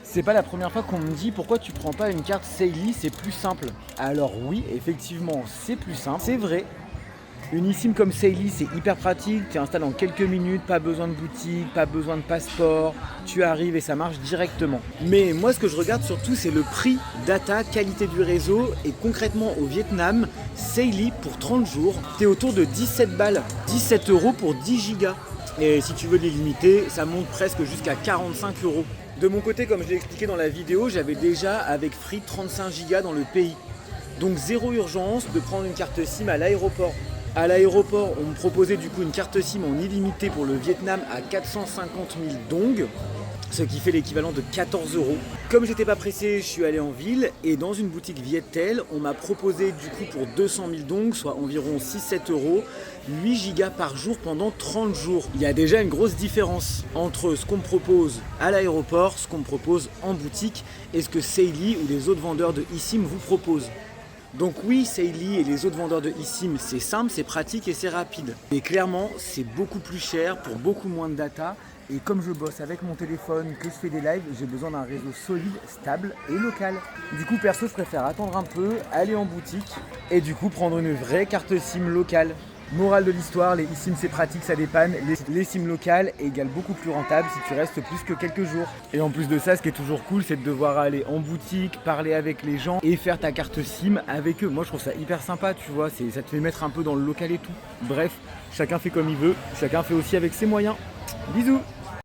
C'est pas la première fois qu'on me dit pourquoi tu prends pas une carte Saily, c'est plus simple. Alors oui, effectivement, c'est plus simple, c'est vrai. Une eSIM comme Saily, c'est hyper pratique, tu installes en quelques minutes, pas besoin de boutique, pas besoin de passeport, tu arrives et ça marche directement. Mais moi ce que je regarde surtout c'est le prix, data, qualité du réseau et concrètement au Vietnam, Saily pour 30 jours, t'es autour de 17 balles, 17 € pour 10 gigas. Et si tu veux l'illimité, ça monte presque jusqu'à 45 €. De mon côté, comme je l'ai expliqué dans la vidéo, j'avais déjà avec Free 35 Go dans le pays. Donc zéro urgence de prendre une carte SIM à l'aéroport. À l'aéroport, on me proposait du coup une carte SIM en illimité pour le Vietnam à 450 000 dong, ce qui fait l'équivalent de 14 €. Comme j'étais pas pressé, je suis allé en ville et dans une boutique Viettel, on m'a proposé du coup pour 200 000 dong, soit environ 6-7 €, 8 gigas par jour pendant 30 jours. Il y a déjà une grosse différence entre ce qu'on me propose à l'aéroport, ce qu'on me propose en boutique et ce que Saily ou les autres vendeurs de eSIM vous proposent. Donc oui, Saily et les autres vendeurs de eSIM, c'est simple, c'est pratique et c'est rapide. Mais clairement, c'est beaucoup plus cher pour beaucoup moins de data. Et comme je bosse avec mon téléphone, que je fais des lives, j'ai besoin d'un réseau solide, stable et local. Du coup, perso, je préfère attendre un peu, aller en boutique et du coup prendre une vraie carte SIM locale. Morale de l'histoire, les eSIM c'est pratique, ça dépanne. Les SIM locales égale beaucoup plus rentable si tu restes plus que quelques jours. Et en plus de ça, ce qui est toujours cool, c'est de devoir aller en boutique, parler avec les gens et faire ta carte SIM avec eux. Moi je trouve ça hyper sympa, tu vois, ça te fait mettre un peu dans le local et tout. Bref, chacun fait comme il veut, chacun fait aussi avec ses moyens. Bisous!